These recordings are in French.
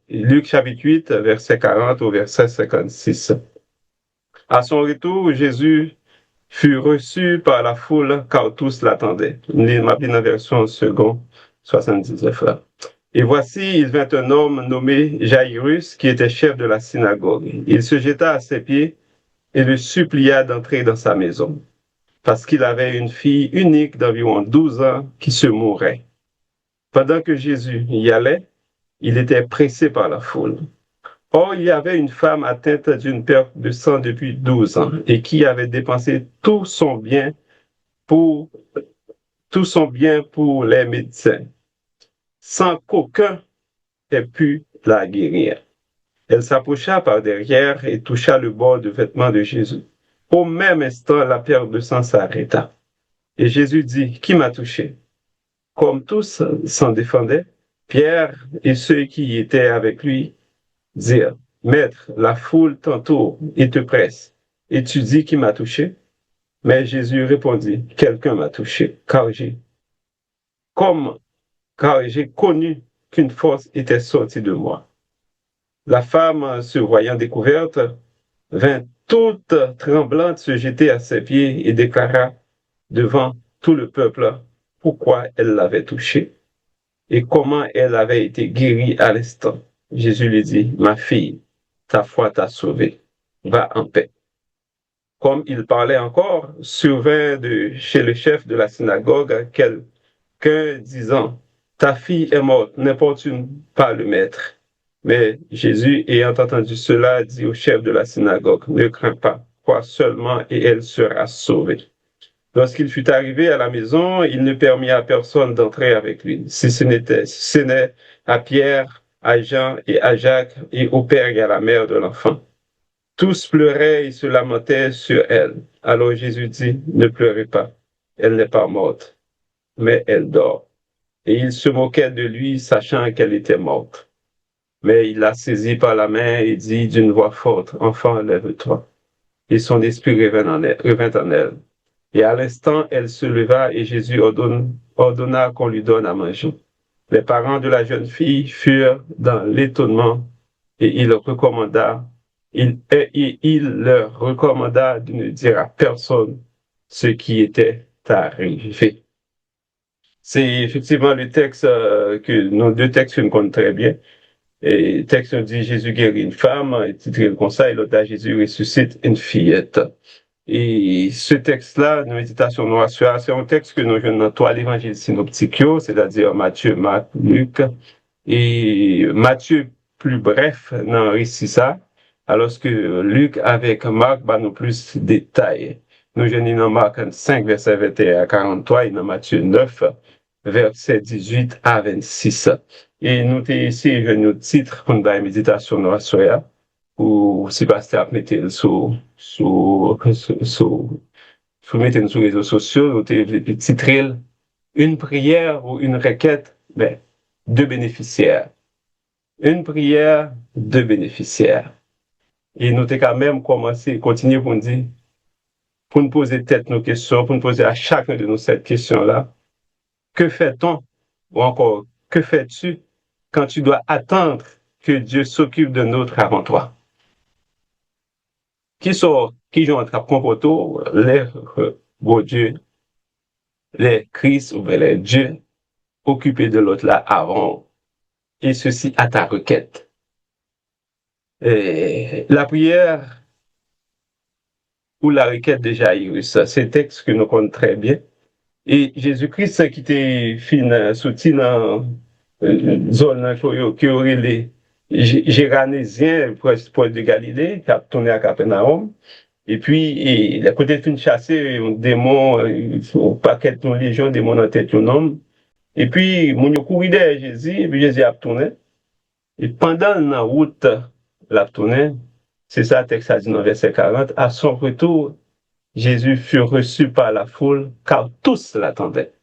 Luc chapitre 8, verset 40 au verset 56. À son retour, Jésus fut reçu par la foule car tous l'attendaient. Ma Bible version second 79 là. Et voici, il vint un homme nommé Jairus qui était chef de la synagogue. Il se jeta à ses pieds et le supplia d'entrer dans sa maison parce qu'il avait une fille unique d'environ 12 ans qui se mourait. Pendant que Jésus y allait, il était pressé par la foule. Or, il y avait une femme atteinte d'une perte de sang depuis 12 ans et qui avait dépensé pour, tout son bien pour les médecins, sans qu'aucun ait pu la guérir. Elle s'approcha par derrière et toucha le bord du vêtement de Jésus. Au même instant, la perte de sang s'arrêta. Et Jésus dit, qui m'a touché? Comme tous s'en défendaient, Pierre et ceux qui étaient avec lui dirent, Maître, la foule t'entoure et te presse. Et tu dis qui m'a touché? Mais Jésus répondit, quelqu'un m'a touché, comme, car j'ai connu qu'une force était sortie de moi. La femme, se voyant découverte, vint toute tremblante se jeter à ses pieds et déclara devant tout le peuple pourquoi elle l'avait touché et comment elle avait été guérie à l'instant. Jésus lui dit, ma fille, ta foi t'a sauvée, va en paix. Comme il parlait encore, survint chez le chef de la synagogue quelqu'un disant, ta fille est morte, n'importune pas le maître. Mais Jésus, ayant entendu cela, dit au chef de la synagogue, ne crains pas, crois seulement et elle sera sauvée. Lorsqu'il fut arrivé à la maison, il ne permit à personne d'entrer avec lui, si ce n'est à Pierre, à Jean et à Jacques et au père et à la mère de l'enfant. Tous pleuraient et se lamentaient sur elle. Alors Jésus dit, ne pleurez pas, elle n'est pas morte, mais elle dort. Et ils se moquaient de lui, sachant qu'elle était morte. Mais il la saisit par la main et dit d'une voix forte, enfant, lève-toi. Et son esprit revint en elle. Et à l'instant, elle se leva et Jésus ordonna qu'on lui donne à manger. Les parents de la jeune fille furent dans l'étonnement et il leur recommanda de ne dire à personne ce qui était arrivé. C'est effectivement le texte nos deux textes que nous connaissons très bien. Et le texte nous dit Jésus guérit une femme, et titré comme ça, et l'autre Jésus ressuscite une fillette. Et ce texte-là, nos méditations noires sur c'est un texte que nous avons dans trois évangiles synoptiques, c'est-à-dire Matthieu, Marc, Luc. Et Matthieu, plus bref dans le récit ça, alors que Luc avec Marc, nous plus de détails. Nous avons dans Marc 5, verset 21 à 43, et dans Matthieu 9, verset 18 à 26. Et nous avons ici un titre pour la méditation noire sur ou si pasteur mettez sur mettez sur les réseaux sociaux, ou titré une prière ou une requête, mais deux bénéficiaires. Une prière, deux bénéficiaires. Et nous avons quand même continuer pour nous dire, pour nous poser tête nos questions, pour nous poser à chacun de nous cette question-là. Que fait-on? Ou encore, que fais-tu quand tu dois attendre que Dieu s'occupe de notre avant toi? Qui sont à comporter les beaux dieux, les Christ ou les dieux occupés de l'autre là avant, et ceci à ta requête. Et la prière ou la requête de Jairus, c'est un texte que nous connaissons très bien. Et Jésus-Christ qui était fin soutien dans zone qui aurait les Géranésiens proche de Galilée, qui a tourné à Capernaum. Et puis, la côté de chasser un démon, un paquet de légion, démon en tête un homme. Et puis, mon yo couru derrière Jésus, et puis Jésus a tourné. Et pendant la route, l'a tourné, c'est ça, le texte a dit dans verset 40, à son retour, Jésus fut reçu par la foule, car tous l'attendaient.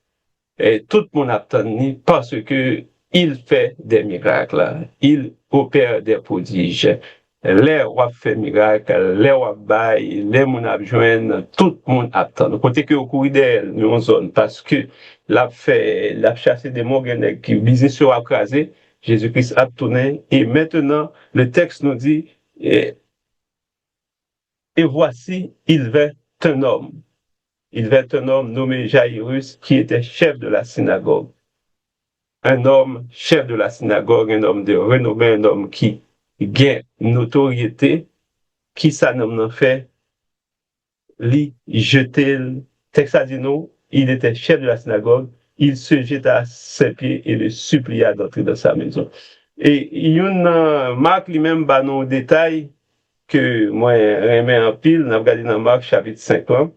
Et tout le monde attendait parce que il fait des miracles, il opère des prodiges. Les rois fait miracles, les rois baillent, les moun abjoignent, tout le monde attend. Côté que au cours d'elle, nous zone parce que l'a chassé des mots qui visent sur écraser, Jésus-Christ a tourné et maintenant, le texte nous dit, et voici, il vint un homme. Il vint un homme nommé Jairus qui était chef de la synagogue. Un homme chef de la synagogue, un homme de renommée, un homme qui gagne notoriété, qui ça n'a fait, lui jeter, texte a dit non, il était chef de la synagogue, il se jeta à ses pieds et le supplia d'entrer dans sa maison. Et il y a une marque lui-même, bah, non, détail que moi, remets en pile, on a regardé dans Marc chapitre 5, hein,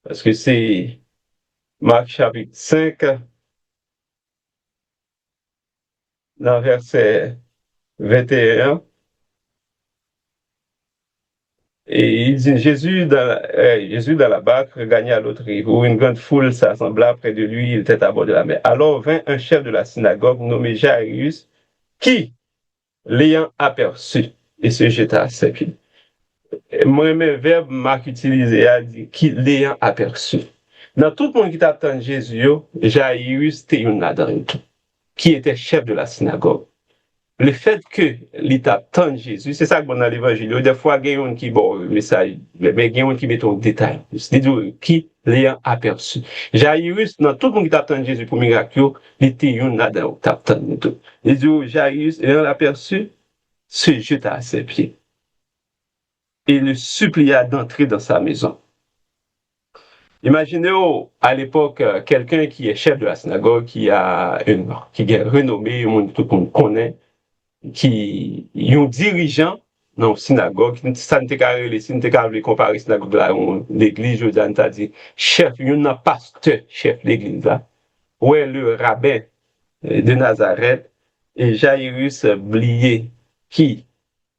parce que c'est Marc chapitre 5, dans verset 21, et il dit Jésus dans la barque regagna l'autre rive, où une grande foule s'assembla près de lui, il était à bord de la mer. Alors vint un chef de la synagogue nommé Jairus, qui, l'ayant aperçu, et se jeta à ses pieds. Moi, mes verbes, Marc utilisé a dit qui l'ayant aperçu. Dans tout le monde qui t'attend Jésus, Jairus était une là-dedans, qui était chef de la synagogue. Le fait que l'État tente Jésus, c'est ça que bon dans l'évangile. Des fois, il y a un qui bon message, mais il y a un qui met un détail. C'est-à-dire qui l'ayant aperçu. Jairus, dans tout le monde qui t'attend Jésus pour miracle, il était une là-dedans, t'attend tout. Il dit, Jairus, l'ayant aperçu, se jeta à ses pieds et le supplia d'entrer dans sa maison. Imaginez à l'époque quelqu'un qui est chef de la synagogue, qui est renommé, tout le monde connaît, qui est un dirigeant dans la synagogue, ça ne t'est qu'à comparer la synagogue là, l'église, je dis, dit, chef, il y a un pasteur, chef de l'église là, où est le rabbin de Nazareth, et Jairus oublié qui,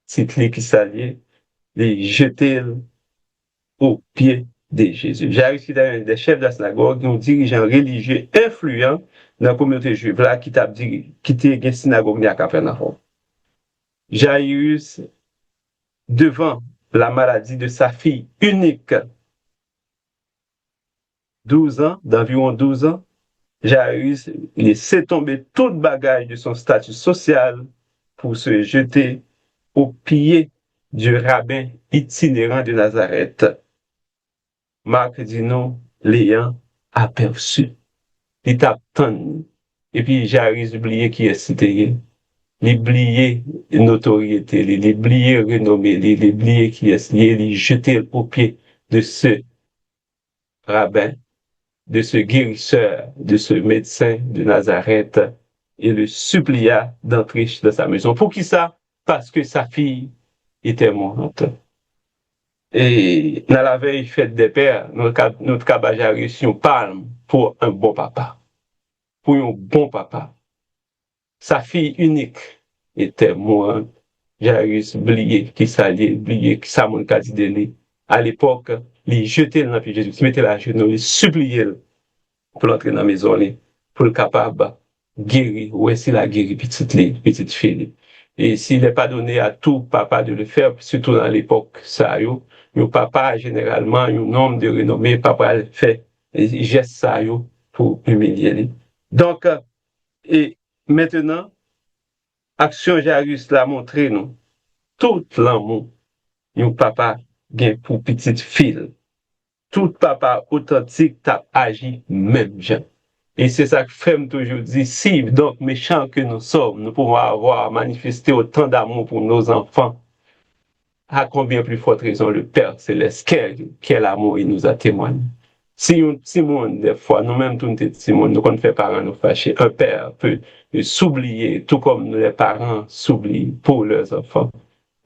c'est lui qui s'alliait, les jeter aux pieds de Jésus. Jairus était un des chefs de la synagogue, un dirigeant religieux influent dans la communauté juive là, qui était une synagogue à Capernaum. Jairus, devant la maladie de sa fille unique, 12 ans, d'environ 12 ans, Jairus laissait tomber toute bagage de son statut social pour se jeter aux pieds du rabbin itinérant de Nazareth. Marc dit non, l'ayant aperçu. Il t'attend. Et puis Jairus oublié qui est cité. Il oublié notoriété, il oublié renommée, il oublié qui est, il jeté aux pieds de ce rabbin, de ce guérisseur, de ce médecin de Nazareth, et le supplia d'entrer dans sa maison. Pour qui ça? Parce que sa fille était morte. Et dans la veille fête des pères, notre cabage a reçu une palme pour un bon papa. Pour un bon papa. Sa fille unique était morte. Jairus oublié qui s'allait, oublié qui ça mon quasi de lui. À l'époque, il jetait dans le pied de Jésus, il mettait la genou, il suppliait pour entrer dans la maison, pour le capable guérir, ou s'il a guéri petite fille. Et s'il n'est pas donné à tout papa de le faire, surtout dans l'époque, ça, le papa, généralement, un homme de renommée, papa fait geste ça, pour humilier. Donc, et maintenant, action Jairus l'a montré, nous, tout l'amour, un papa gain pour petite fille. Tout papa authentique t'a agi même gens. Et c'est ça que Femme toujours dit, si donc méchants que nous sommes, nous pouvons avoir manifesté autant d'amour pour nos enfants, à combien plus forte raison le Père Céleste, quel amour il nous a témoigné. Si un petit monde, des fois, nous-mêmes, tous les petits monde, nous, quand on fait parents nous fâcher, un père peut s'oublier, tout comme les parents s'oublient pour leurs enfants.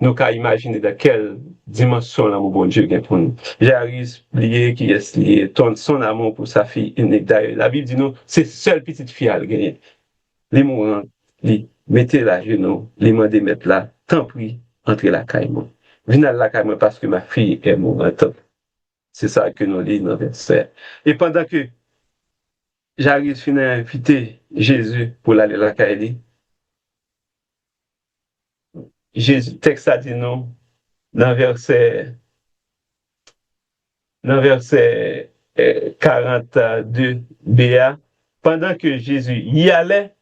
Nous qu'à imaginer de quelle dimension l'amour bon Dieu vient pour nous. Jairus lié qui est lié, son amour pour sa fille unique. D'ailleurs, la Bible dit nous, c'est seule petite fille à le gagner. Les mourants, les mettez la genou, les mandez mettre là, tant pis, entrez la caille. Venez à la caille parce que ma fille est mourante. C'est ça que nous lisons dans le verset. Et pendant que Jairus finit à inviter Jésus pour aller à la caille, Jésus, texte a dit non, dans verset 42 BA, pendant que Jésus y allait,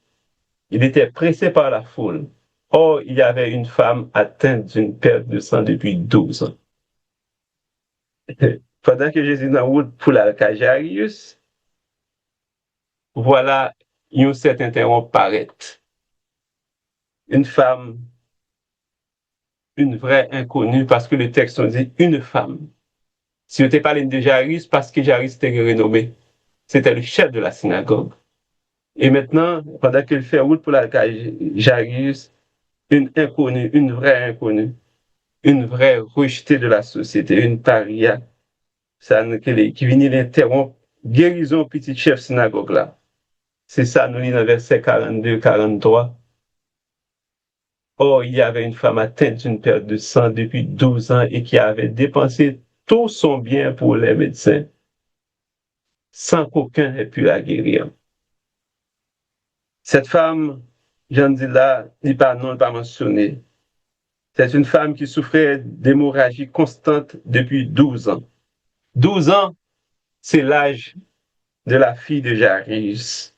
Il était pressé par la foule. Or, il y avait une femme atteinte d'une perte de sang depuis 12 ans. Pendant que Jésus est en route pour la Jairus, voilà un certain interrompre paraître. Une femme, une vraie inconnue, parce que le texte nous dit une femme. Si on t'ai parlé de Jairus, parce que Jairus était renommé, c'était le chef de la synagogue. Et maintenant, pendant qu'il fait route pour la Jairus, une inconnue, une vraie inconnue, une vraie rejetée de la société, une paria, ça, qui vient l'interrompre, guérison petit chef synagogue là. C'est ça, nous lisons dans verset 42-43. Or, il y avait une femme atteinte d'une perte de sang depuis 12 ans et qui avait dépensé tout son bien pour les médecins, sans qu'aucun ait pu la guérir. Cette femme, j'en dis là, n'est pas non, pas mentionné. C'est une femme qui souffrait d'hémorragie constante depuis 12 ans. 12 ans, c'est l'âge de la fille de Jairus,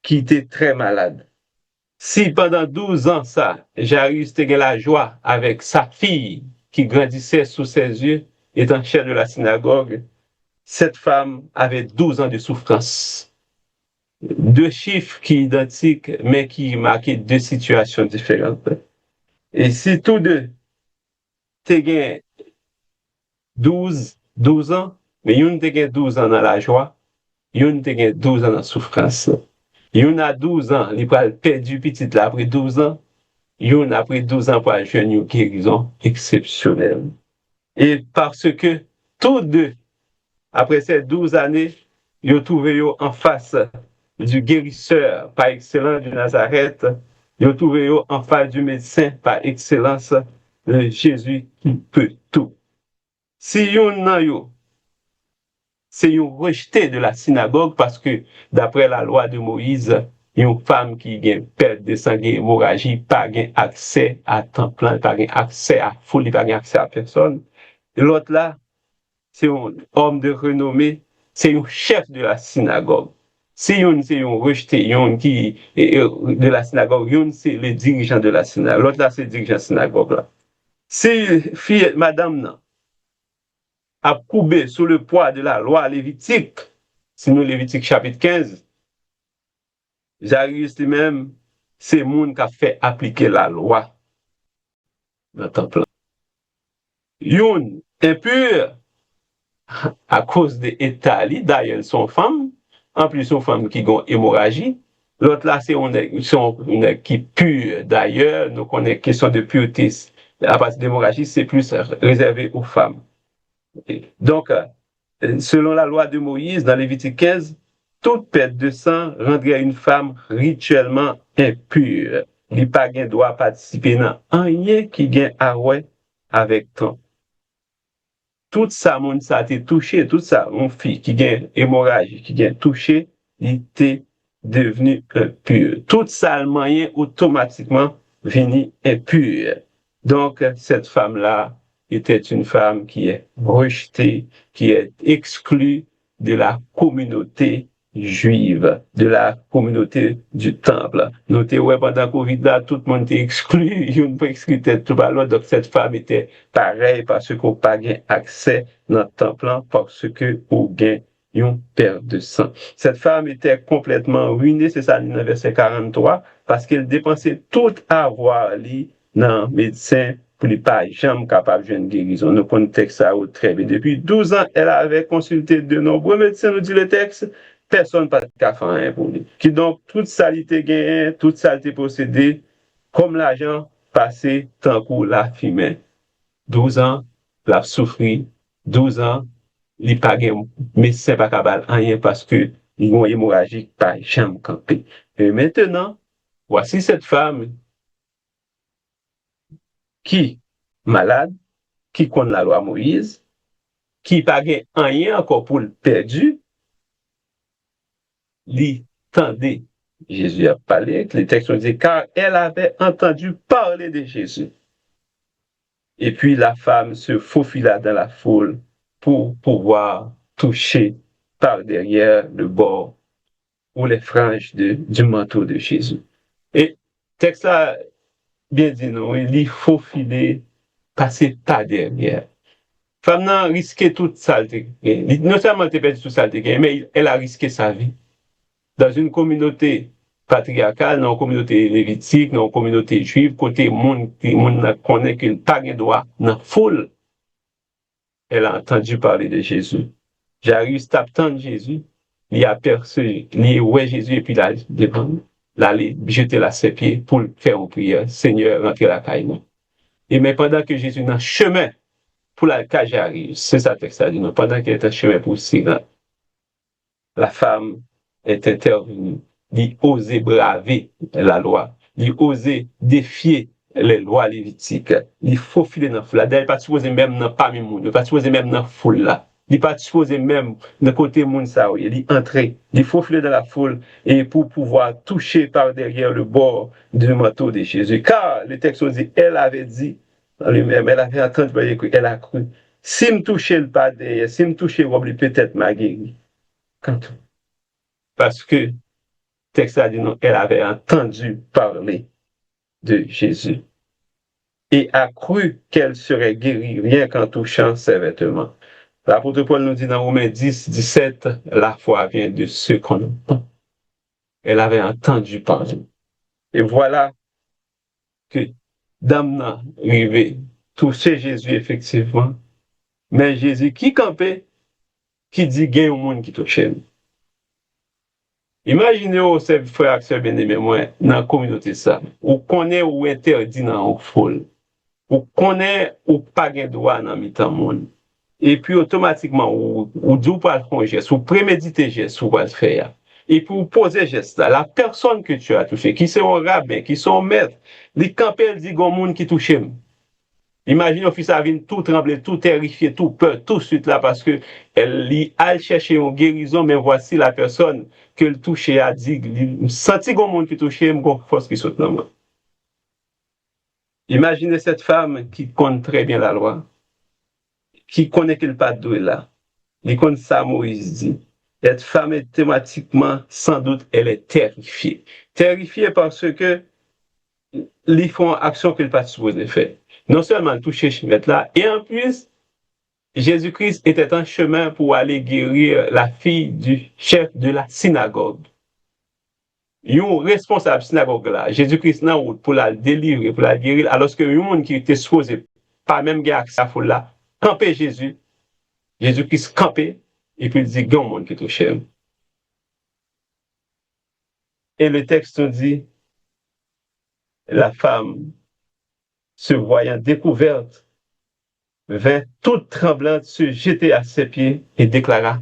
qui était très malade. Si pendant 12 ans, ça, Jairus était la joie avec sa fille qui grandissait sous ses yeux, étant chef de la synagogue, cette femme avait 12 ans de souffrance. Deux chiffres qui sont identiques, mais qui marquaient deux situations différentes. Et si tous deux t'es 12 ans, mais une t'es 12 ans dans la joie, une t'es 12 ans dans la souffrance. Une a 12 ans, il a perdu petit là après 12 ans, une après 12 ans pour avoir une guérison exceptionnelle. Et parce que tous deux, après ces 12 années, ils ont trouvé en face du guérisseur par excellence de Nazareth, ils ont trouvé en face du médecin par excellence de Jésus qui peut tout. Si yon nan yo, c'est une rejeté de la synagogue parce que d'après la loi de Moïse, une femme qui a perte de sang, hémorragie, pas accès à temps plein, pas accès à foule, pas accès à personne. Et l'autre là, c'est un homme de renommée, c'est un chef de la synagogue. Si c'est un rejeté, qui de la synagogue, c'est le dirigeant de la synagogue. L'autre là, c'est le dirigeant de la synagogue là. Si fille, madame, non, a courbé sous le poids de la loi lévitique, sinon Lévitique chapitre 15, Jairus lui-même, c'est monde qui a fait appliquer la loi dans le temple. Yon impur à cause de l'état, d'ailleurs, son femme, en plus, son femme qui a une hémorragie. L'autre là, c'est une qui pue d'ailleurs, donc on est question de pureté. À partir d'hémorragie, c'est plus réservé aux femmes. Donc, selon la loi de Moïse, dans Lévitique 15, toute perte de sang rendrait une femme rituellement impure. Il n'y a pas de droit participer dans rien qui gagne à ouais avec toi. Tout ça, mon ça a été touché, tout ça, mon fille qui gagne hémorragie, qui gagne touché, il était devenu impur. Tout ça, le moyen automatiquement venu impur. Donc, cette femme-là était une femme qui est rejetée, qui est exclue de la communauté juive, de la communauté du temple. Notez, ouais, pendant Covid, là, tout le monde était exclu, il ne peut exclure tout à l'autre, donc cette femme était pareille parce qu'on n'a pas accès dans le temple, parce qu'on a une perte de sang. Cette femme était complètement ruinée, c'est ça, dans le verset 43, parce qu'elle dépensait tout avoir dans le médecin pour ne pas jamais capable de une guérison. Nous connaissons le texte très bien. Depuis 12 ans, elle avait consulté de nombreux médecins, nous dit le texte, personne n'a pas fait rien pour lui. Qui donc, toute saleté gagnée, toute saleté possédée, comme l'argent passé tant pour la fumée. 12 ans, la souffri, 12 ans, il pas gain médecin pas capable rien parce que ils ont hémorragie pas jamais campé. Et maintenant, voici cette femme qui malade, qui connaît la loi Moïse, qui pas gain rien encore pour le perdu, lui tendait. Jésus a parlé, les textes ont dit, car elle avait entendu parler de Jésus. Et puis la femme se faufila dans la foule pour pouvoir toucher par derrière le bord ou les franges du manteau de Jésus. Et texte là, bien dit, non, il faut filer, passer par derrière. Femme nan risqué toute saleté. Non seulement elle a perdu toute saleté, mais elle a risqué sa vie. Dans une communauté patriarcale, dans une communauté lévitique, dans une communauté juive, côté monde connaît qu'il n'a pas de droit, dans la foule, elle a entendu parler de Jésus. Jairus t'attend Jésus, il a aperçu, il a ouais Jésus et puis il a devant, il a jeté à ses pieds pour faire une prière. Seigneur, rentrez la caille. Et mais pendant que Jésus est dans le chemin pour la caille Jairus, c'est ça le texte a dit, pendant qu'il est en chemin pour Syrie, la femme est intervenue. Il osait braver la loi. Il osait défier les lois lévitiques. Il faufiler dans la foule. Il n'est pas supposé même dans parmi les gens. Il n'est pas supposé même dans la foule là. Il n'est pas supposé même de côté monde ça. Il est entré. Il faufiler dans la foule et pour pouvoir toucher par derrière le bord du manteau de Jésus. Car le texte dit, elle avait dit en lui-même, elle avait entendu, elle a cru. Si me toucher le pas derrière, si me toucher, peut-être m'a guéri. Quand parce que le texte a dit non, elle avait entendu parler de Jésus et a cru qu'elle serait guérie rien qu'en touchant ses vêtements. L'apôtre Paul nous dit dans Romains 10, 17, la foi vient de ce qu'on entend. Elle avait entendu parler. Et voilà que Dame n'a arrivé toucher Jésus effectivement, mais Jésus qui campait, qui dit gagne au monde qui touche. Imaginez-vous, ces frères et sœurs bien-aimés, moi, dans la communauté, ça, ou connaît ou interdit dans la foule, ou connaît ou pas de droit dans le monde. Et puis, automatiquement, ou dit pas le faire geste, ou préméditer geste, ou pas le faire. Et pour poser geste, là, la personne que tu as touché, qui sont rabbin, qui sont maîtres, les campés, dit, gon monde qui touche. Imagine, au fils, ça vient tout trembler, tout terrifié, tout peur, tout de suite là, parce que elle a cherché une guérison, mais voici la personne que le touché a dit, senti qu'on monde qui touché, une force qui saute dans moi. Imaginez cette femme qui connaît très bien la loi, qui connaît qu'il pas de là, qui connaît ça, Moïse dit. Cette femme est thématiquement, sans doute, elle est terrifiée. Terrifiée parce que ils font action qu'elle pas supposée faire. Non seulement toucher Chimette là, et en plus, Jésus-Christ était en chemin pour aller guérir la fille du chef de la synagogue. Un responsable synagogue là, Jésus-Christ en route pour la délivrer, pour la guérir, alors que un monde qui était supposé pas même gagner accès à foule là, camper Jésus, Jésus-Christ campé, et puis il dit, il y a un monde qui touche. Et le texte dit, la femme, se voyant découverte, vint toute tremblante se jeter à ses pieds et déclara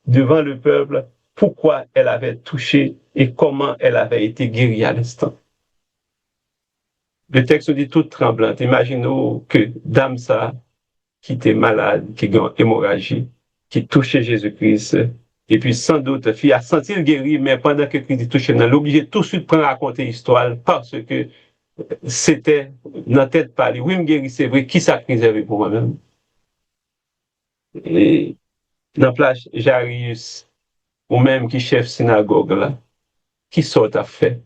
devant le peuple pourquoi elle avait touché et comment elle avait été guérie à l'instant. Le texte dit toute tremblante. Imaginons que dame ça, qui était malade, qui a une hémorragie, qui touchait Jésus-Christ, et puis sans doute, fille a senti le guéri, mais pendant que Christ touchait, elle a obligé tout de suite de raconter l'histoire parce que c'était dans la tête parler. Oui, me guérit, c'est vrai, qui ça préservé pour moi-même? Et dans la place Jairus, ou même qui chef synagogue là, qui sort à faire.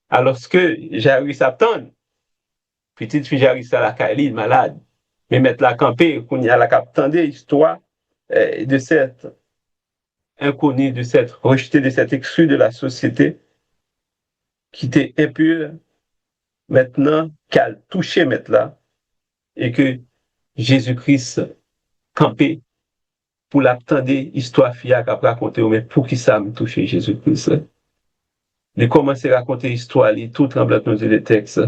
Alors que Jairus attend, petite fille Jairus à la Kaili, malade, mais mettre la campée, qu'on y a la captande histoire de cette inconnue, de cette rejetée, de cette exclue de la société, qui était impure, maintenant qu'elle touché maintenant, et que Jésus-Christ campé pour l'attendre histoire fiable qu'à raconter, mais pour qui ça me touché Jésus-Christ. Il commence à raconter l'histoire, tout tremblant dans le texte,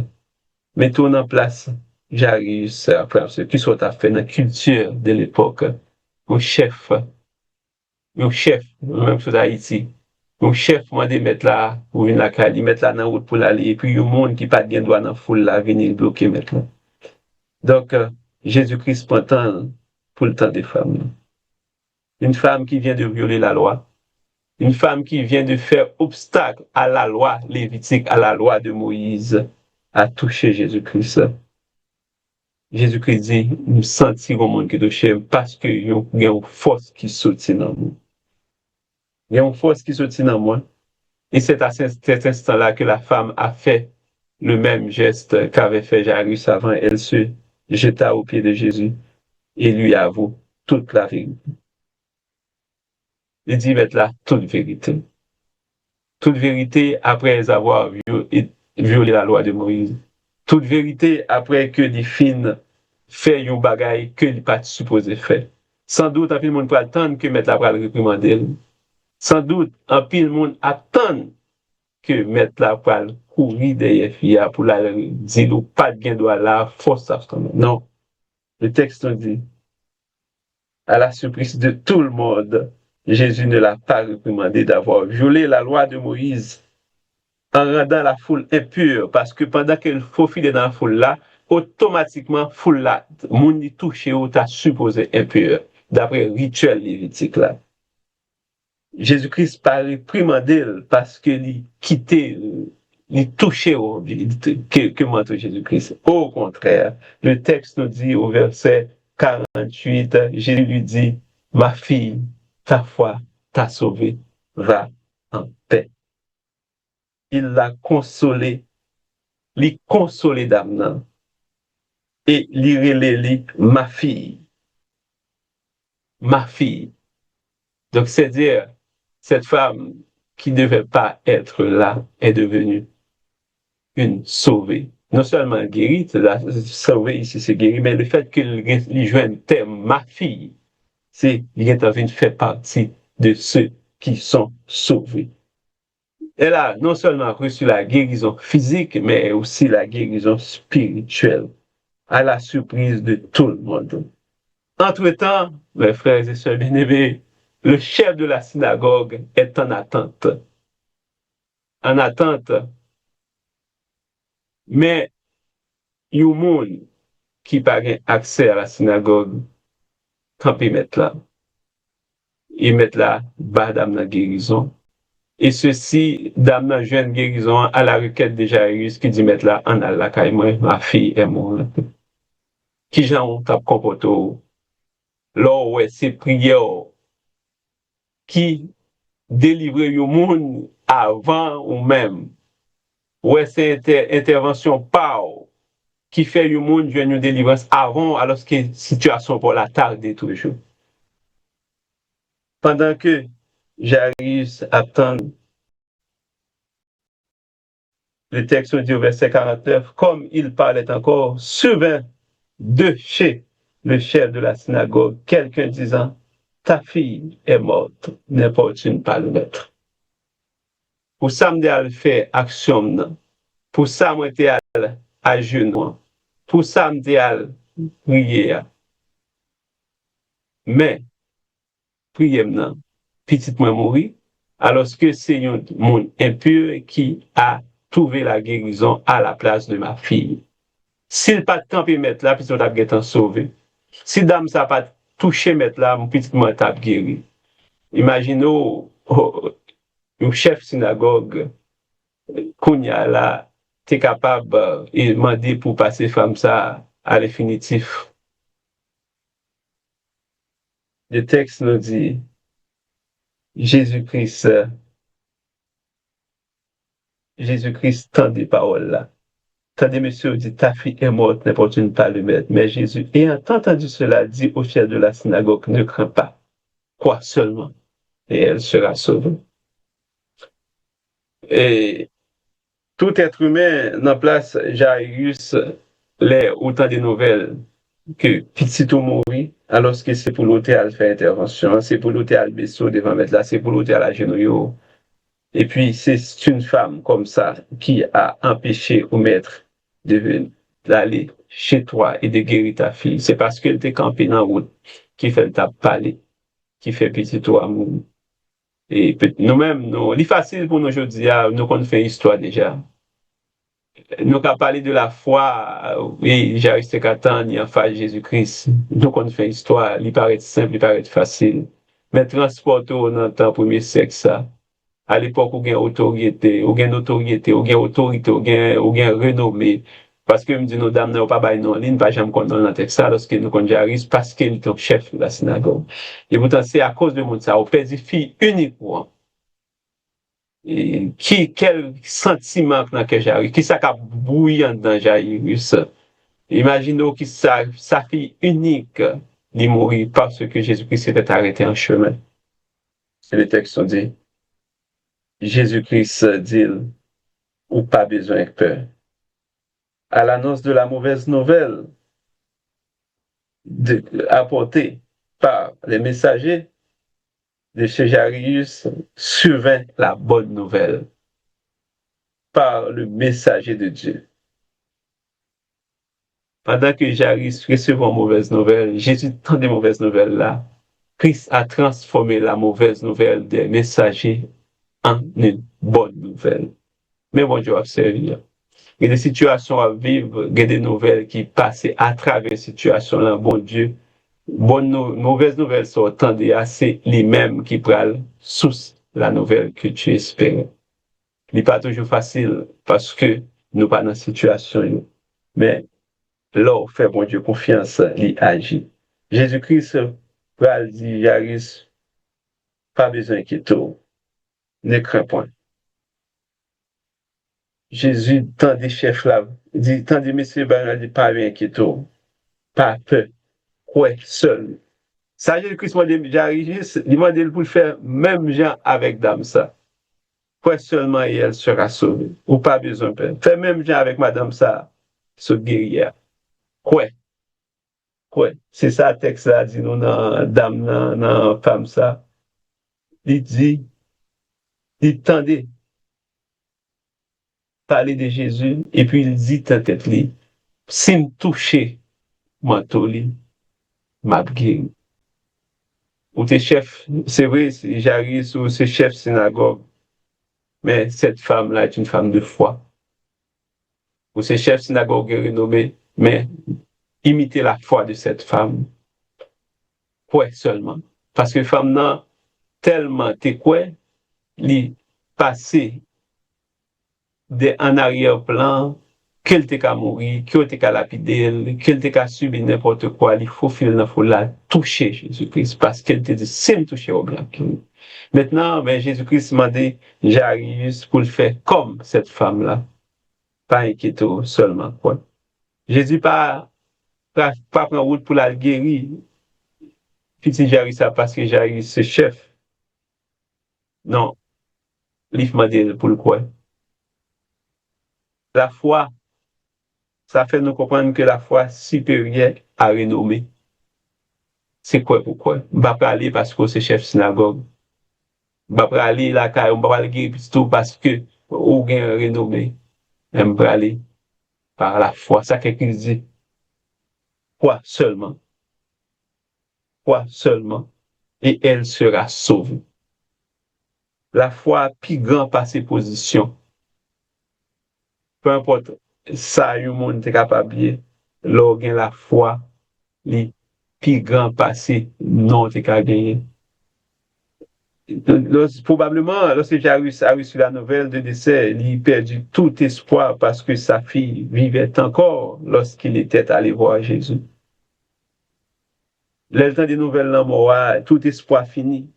mais tout en place, j'arrive après ce qui soit à faire dans la culture de l'époque, un chef, même sur Haïti, un chef m'a dit mettre là, pour venir la Cali, mettre là dans la route pour l'aller, et puis il y a un monde qui pas de droit dans la foule là, venir bloquer maintenant. Donc, Jésus-Christ prend temps pour le temps des femmes. Une femme qui vient de violer la loi, une femme qui vient de faire obstacle à la loi lévitique, à la loi de Moïse, a touché Jésus-Christ. Jésus-Christ dit, nous sentirons monde qui touche parce que il y a une force qui sortit dans nous. Il y a une force qui sortit dans moi. Et c'est à cet instant-là que la femme a fait le même geste qu'avait fait Jairus avant. Elle se jeta aux pieds de Jésus et lui avoue toute la vérité. Il dit maintenant toute vérité. Toute vérité après avoir violé la loi de Moïse. Toute vérité après que les filles fait un bagay que les pas supposé faire. Sans doute, un pile monde peut attendre que mettre la pral réprimander. Sans doute, un pile monde attend que mettre la pral courir derrière fille pour la dire pas de gain droit là, force abstenir. Non. Le texte nous dit, à la surprise de tout le monde, Jésus ne l'a pas réprimandé d'avoir violé la loi de Moïse en rendant la foule impure, parce que pendant qu'elle faufilait dans la foule là, automatiquement, foule là, moun y touché ou t'a supposé impur, d'après le rituel lévitique là. Jésus-Christ pas réprimandé parce que il quitté, il touché que manteau Jésus-Christ. Au contraire, le texte nous dit au verset 48, Jésus lui dit, ma fille, ta foi t'a sauvée, va en paix. Il l'a consolée, li consolé d'âme et li relé ma fille. Ma fille. Donc, c'est-à-dire, cette femme qui ne devait pas être là est devenue une sauvée. Non seulement guérie, la sauvée ici c'est guérie, mais le fait qu'il joigne terme ma fille, c'est qu'il fait partie de ceux qui sont sauvés. Elle a non seulement reçu la guérison physique, mais aussi la guérison spirituelle, à la surprise de tout le monde. Entre-temps, mes frères et sœurs bien-aimés, le chef de la synagogue est en attente. En attente. Mais il y a un monde qui n'a pas accès à la synagogue, quand ils mettent là. Ils mettent là, bas dame la guérison. Et ceci, dame la jeune guérison, à la requête de Jairus, qui dit mettre là, en Allah, ma fille est morte. Qui j'en tape comporté? Là, ouais, c'est prière qui délivre le monde avant ou même. Ouais, c'est intervention par qui fait le monde une délivrance avant, alors que la situation pour la tarder toujours. Pendant que Jairus attend, le texte dit au verset 49, comme il parlait encore, survint de chez le chef de la synagogue quelqu'un disant, ta fille est morte, n'importune pas le mettre. Pour ça, je fait action, pour ça, je suis à genoux, pour ça, je suis prier. Mais, prier maintenant, petite moi mourir, alors que c'est un monde impur qui a trouvé la guérison à la place de ma fille. S'il pas de camper mettre là, puis on t'a été sauvé. Si dame ça pas touché mettre là, mon petit moi t'a guéri. Imaginez un chef synagogue Kounya là, t'es capable de demander pour passer femme ça à l'infinitif. Le texte nous dit Jésus-Christ tend des paroles là. Tandis monsieur dit ta fille est morte, n'importe pas le mettre. Mais Jésus, ayant entendu cela, dit au chef de la synagogue, ne crains pas, crois seulement, et elle sera sauvée. Et tout être humain dans place Jairus, les autant de nouvelles que petit tout mourir, alors que c'est pour l'hôtel faire intervention, c'est pour l'hôtel baisser devant mettre là, c'est pour l'hôtel à genoux. Et puis, c'est une femme comme ça qui a empêché au maître d'aller chez toi et de guérir ta fille. C'est parce qu'elle t'est campée dans la route qui fait ta parler, qui fait petit toi amour. Et nous-mêmes, c'est facile pour nous aujourd'hui, nous qu'on fait histoire déjà. Nous avons parlé de la foi, oui, j'ai resté qu'à temps, en face de Jésus-Christ. Nous qu'on fait histoire, il paraît simple, il paraît facile. Mais transporter dans le temps premier sexe, ça. À l'époque où il y a autorité, où il y a autorité, où il y a autorité, où il y a renommée, Parce que me dit nos dames n'ont pas bail non ligne, pas jamais qu'on dans le texte ça, lorsque nous qu'on Jairus, parce qu'il est le chef de la synagogue. Et pourtant, c'est à cause de mon ça, on perd des filles uniquement. Et quel sentiment dans que Jairus, qui ça qui bouillant dans Jairus. Imaginons que sa fille unique, il mourit parce que Jésus-Christ s'était arrêté en chemin. Et le texte dit, Jésus-Christ dit, ou pas besoin de peur. À l'annonce de la mauvaise nouvelle apportée par les messagers de chez Jairus, survint la bonne nouvelle par le messager de Dieu. Pendant que Jairus recevait une mauvaise nouvelle, Jésus tant de mauvaises nouvelles là, Christ a transformé la mauvaise nouvelle des messagers en une bonne nouvelle. Mais bon Dieu a servi. Il y a des situations à vivre, il y a des nouvelles qui passent à travers ces situations-là, bon Dieu. Mauvaise nouvelle sont tendées à c'est les mêmes qui prennent sous la nouvelle que tu espères. Ce n'est pas toujours facile parce que nous pas dans cette situation. Mais là, on fait bon Dieu confiance, il agit. Jésus-Christ va dire, Jairus, pas besoin d'inquiéter, ne crains point. Jésus, tant des chefs là, dit, tant des messieurs, il dit, pas inquiéter, pas peur, ouais, seul. Ça, Jésus-Christ m'a dit, Jairus, il m'a dit pour le faire même gens avec dame ça. Quoi seulement et elle sera sauvée. Ou pas besoin de peur. Fais même gens avec madame ça, ce guerrière. Quoi? Quoi? C'est ça le texte là, dit nous, dans dame, dans femme ça. Il dit, il tendait parler de Jésus, et puis il dit en tête, si me toucher, manteau, m'a guéri. Ou tes chefs, c'est vrai, Jairus ou ses chefs synagogue, mais cette femme-là est une femme de foi. Ou ses chefs synagogue renommés, mais imitez la foi de cette femme. Quoi seulement. Parce que femme nan, tellement t'es quoi, li passé en arrière-plan, qu'elle t'est qu'à mourir, qu'elle t'est qu'à lapider, qu'elle t'est qu'à subir n'importe quoi, il faut filer, il faut la toucher, Jésus-Christ, parce qu'elle te dit, c'est me toucher au blanc. Maintenant, ben, Jésus-Christ m'a dit, j'arrive pour le faire comme cette femme-là. Pas inquiéter seulement, quoi. Jésus pas prendre route pour la guérir. Petit j'arrive ça parce que j'arrive ce chef. Non, l'if m'a dit pour le quoi. La foi, ça fait nous comprendre que la foi supérieure à renommée. C'est quoi pourquoi? On va pas aller parce que c'est chef synagogue. On va pas aller là, on va pas aller tout parce que ou gain renommée. On va aller par la foi. Ça quelqu'un dit. Quoi seulement? Quoi seulement? Et elle sera sauvée. La foi plus grand par ses positions. Peu importe ça, un monde est capable de gagner la foi, les plus grand passé, non, t'es qu'à gagner. Probablement, lorsque Jairus a reçu la nouvelle de décès, il a perdu tout espoir parce que sa fille vivait encore lorsqu'il était allé voir Jésus. Le temps des nouvelles, tout espoir fini.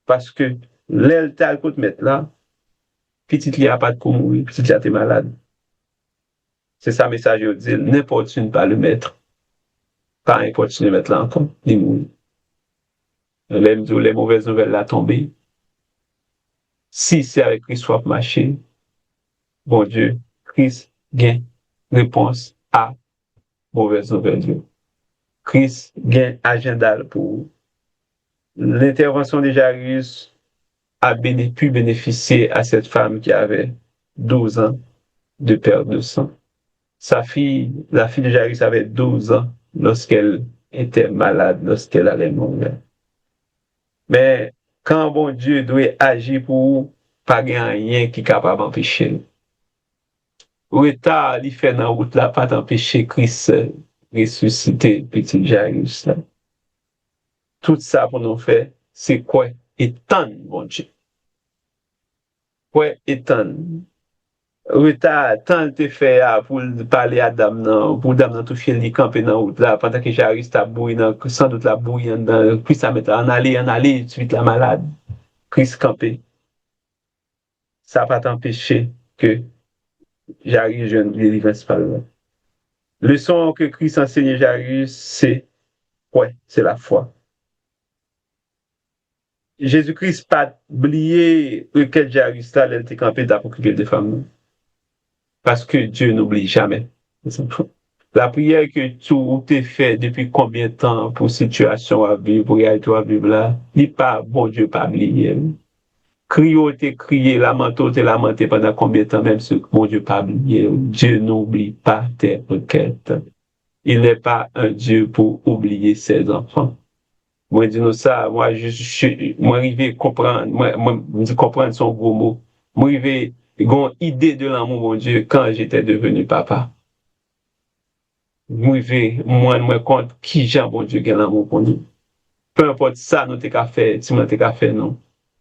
Parce que l'eltal qu'on te met là, petit li a pas de mourir, petit li a été malade. C'est ça le message, je dis, n'importune pas le mettre. Pas importune de mettre là encore, il mourit. Les mauvaises nouvelles là tombées. Si c'est avec Christ soit marché, bon Dieu, Christ gagne réponse à mauvaise nouvelle. Christ gagne agenda pour l'intervention de Jairus a pu bénéficier à cette femme qui avait 12 ans de perte de sang. Sa fille, la fille de Jairus avait 12 ans lorsqu'elle était malade, lorsqu'elle allait mourir. Mais quand bon Dieu doit agir pour vous, pas rien qui est capable d'empêcher. Retard, il fait dans la route là, pas d'empêcher Christ ressusciter petit Jairus. Tout ça pour nous faire, c'est quoi? Étendre, bon Dieu. Quoi étendre? retard, tant te fait pour parler à dame, non, pour dame nan toucher li camper dans route là, pendant que Jairus t'a bouillé, sans doute la bouille, puis ça met en aller, suite la malade, Christ campé. Ça n'a pas t'empêcher que Jairus jeune délivrance par là. Leçon que Christ enseigne Jairus, c'est, ouais, c'est la foi. Jésus-Christ pas oublié lequel Jairus là, elle était campée d'apocryphe des femmes. Parce que Dieu n'oublie jamais. La prière que tout est fait depuis combien de temps pour situation à vivre, pour réalité à vivre là, n'est pas bon Dieu pas oublié. Crier, t'es crié, lamenter, t'es lamenté pendant combien de temps, même ce que bon Dieu pas oublié. Dieu n'oublie pas tes requêtes. Il n'est pas un Dieu pour oublier ses enfants. Moi, dis-nous ça, moi, arrivé comprendre, comprendre son gros mot. Moi, arrivé, une idée de l'amour, mon Dieu, quand j'étais devenu papa. Moi, compte qui j'ai, bon Dieu, quel amour pour nous. Peu importe ça, nous t'es qu'à faire, si nous t'es qu'à faire, non.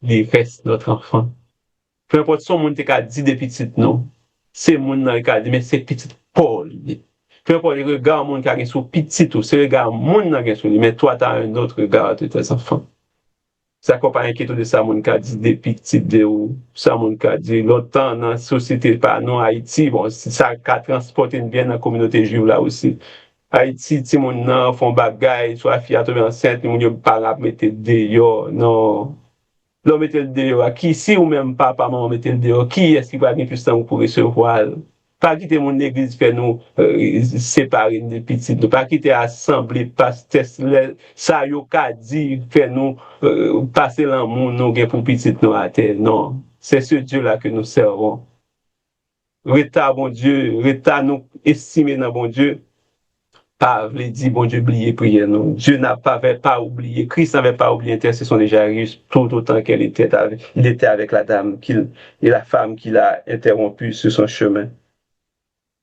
Il reste notre enfant. Peu importe son monde t'es qu'à dire des petites, non. C'est mon qui a dit, mais c'est petit Paul. Peu importe le regard, mon qui a sur petit, c'est le regard, mon qui a sur lui, mais toi, tu as un autre regard de tes enfants. Ça ne pas inquiéter de ça, mon qui a dit des petites, de ou, ça, mon qui a dit, longtemps dans la société, pas non, Haïti, bon, ça a transporté bien dans la communauté juive là aussi. Haïti, ti moun nan font bagay, soit fille a tombé enceinte, moun yo pas la mettre dehors, non. L'on mette le dehors. Qui, si ou même papa, maman mette le dehors, qui est-ce qui va gagner plus de temps pour recevoir? Pas quitter mon église, faire nous séparer des petites, nous pas quitter assemblée, pasteur, ça yo ka dit, faire nous passer l'amour, nous pour petites nous à terre. Non. C'est ce Dieu-là que nous servons. Reta, bon Dieu, reta nous estimer dans bon Dieu. Pas voulu dire, bon Dieu, oublier prière, non. Dieu n'avait pas oublié, Christ n'avait pas oublié l'intercession de Jairus tout autant il était avec la dame et la femme qu'il a interrompue sur son chemin.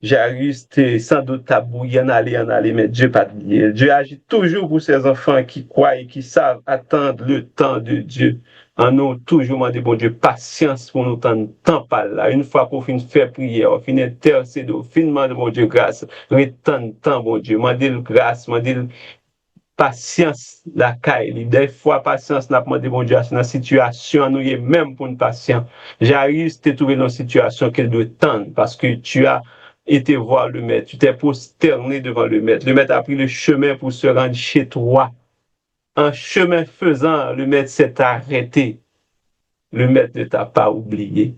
Jairus était sans doute tabou, en aller, mais Dieu pas oublié. Dieu agit toujours pour ses enfants qui croient et qui savent attendre le temps de Dieu. En nous, toujours demandé, bon Dieu, patience pour nous temps pas là. Une fois qu'on finit de faire prière, on finit d'intercéder, on finit de demander, bon Dieu, grâce. Retendre temps, bon Dieu. Mandez grâce, mandez patience la caille. Des fois, patience n'a pas demandé, bon Dieu, dans la situation, nous y est même pour une patience. J'arrive, t'es trouvé dans une situation qu'elle doit tendre parce que tu as été voir le maître, tu t'es prosterné devant le maître. Le maître a pris le chemin pour se rendre chez toi. En chemin faisant, le maître s'est arrêté. Le maître ne t'a pas oublié.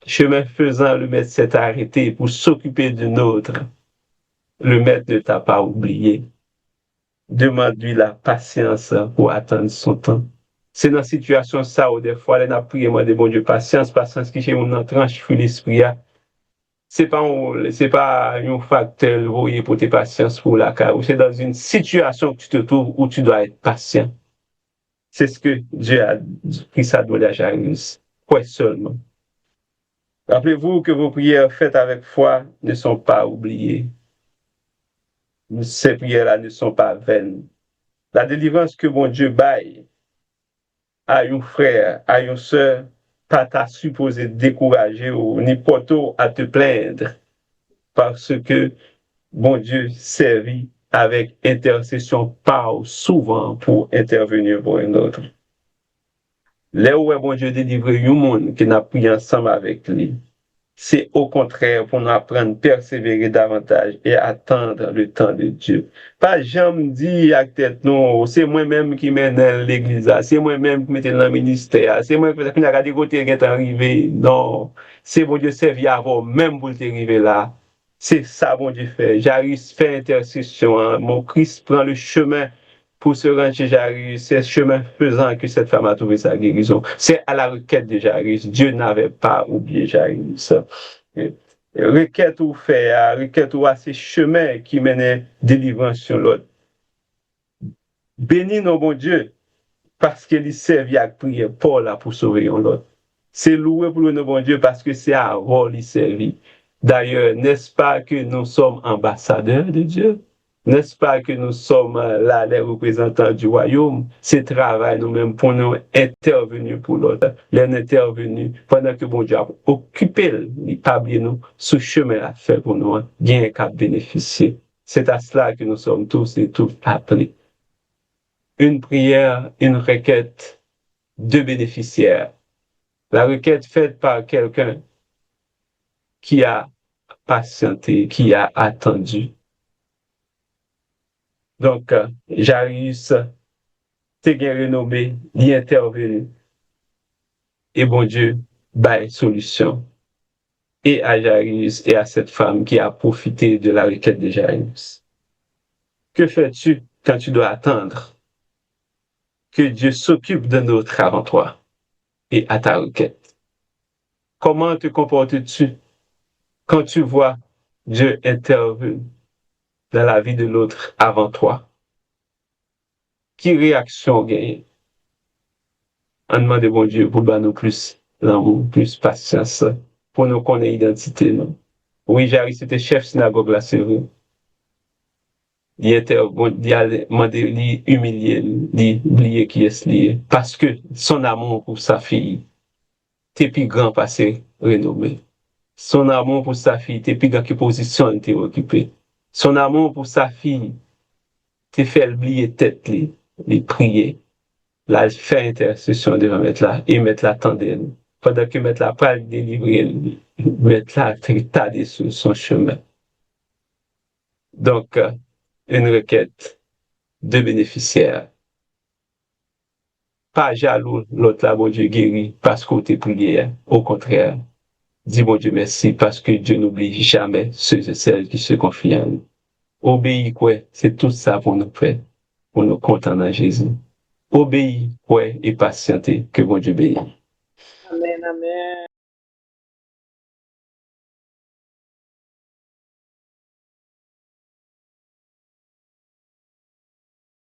Chemin faisant, le maître s'est arrêté pour s'occuper d'une autre. Le maître ne t'a pas oublié. Demande-lui la patience pour attendre son temps. C'est dans la situation ça où des fois, elle a prié, moi, de bon Dieu, patience qui chez mon tranche sur l'esprit. C'est pas un facteur voyez pour tes patience pour la car c'est dans une situation que tu te trouves où tu dois être patient. C'est ce que Dieu a pris ça de la Jairus. Quoi seulement. Rappelez-vous que vos prières faites avec foi ne sont pas oubliées. Ces prières-là ne sont pas vaines. La délivrance que mon Dieu baille à un frère, à une soeur, pas t'a supposé décourager ou ni porter à te plaindre parce que bon Dieu servit avec intercession parle souvent pour intervenir pour un autre. Là où est bon Dieu délivré un monde qui n'a pris ensemble avec lui, c'est au contraire pour nous apprendre à persévérer davantage et attendre le temps de Dieu. Pas jamais dire à tête non, c'est moi-même qui mène l'église, c'est moi-même qui mène dans le ministère, c'est moi qui a des côtés qui est arrivé. Non, c'est bon Dieu servi avant même pour t'arriver là. C'est ça, bon Dieu fait. Jairus fait intercession. Hein. Mon Christ prend le chemin pour se rendre chez Jairus. C'est ce chemin faisant que cette femme a trouvé sa guérison. C'est à la requête de Jairus. Dieu n'avait pas oublié Jairus. Requête ou fait, requête ou à ces chemins qui menaient délivrance sur l'autre. Bénis nos bon Dieu parce qu'il servait à prier Paul pour sauver l'autre. C'est loué pour nos bon Dieu parce que c'est à rôle il servit. D'ailleurs, n'est-ce pas que nous sommes ambassadeurs de Dieu? N'est-ce pas que nous sommes là, les représentants du royaume? C'est travail nous-mêmes pour nous intervenir pour l'autre. Les intervenus pendant que bon Dieu a occupé, il pas oublié nous, ce chemin à faire pour nous, bien qu'à bénéficier. C'est à cela que nous sommes tous et toutes appelés. Une prière, une requête de bénéficiaires. La requête faite par quelqu'un qui a patienté, qui a attendu. Donc, Jairus, t'es bien renommé, il est intervenu. Et bon Dieu, bah, solution. Et à Jairus et à cette femme qui a profité de la requête de Jairus. Que fais-tu quand tu dois attendre que Dieu s'occupe de notre avant toi et à ta requête? Comment te comportes-tu quand tu vois Dieu intervenir dans la vie de l'autre avant toi? Quelle réaction gagne? On demande bon Dieu pour nous plus l'amour, plus patience, pour nous connaître l'identité. Non? Oui, Jairus était chef synagogue là, c'est vrai. Il était bon, il a demandé, il humilié, il oublié qui est lié. Parce que son amour pour sa fille, t'es plus grand passé renommé. Son amour pour sa fille, t'es plus grand que position il était occupé. Son amour pour sa fille, t'es fait oublier tête, les prier. Là, fait intercession devant mettre là, et mettre là attendait. Pendant que mettre là pas délivrer, mettre là traiter sur son chemin. Donc, une requête de bénéficiaires. Pas jaloux, l'autre là, bon Dieu guérit parce qu'on t'a prié. Au contraire, dis bon Dieu merci parce que Dieu n'oublie jamais ceux et celles qui se confient en nous. Obéis, quoi, c'est tout ça pour nous faire, pour nous compter en Jésus. Obéis, quoi, et patienter que bon Dieu bénisse. Amen, amen.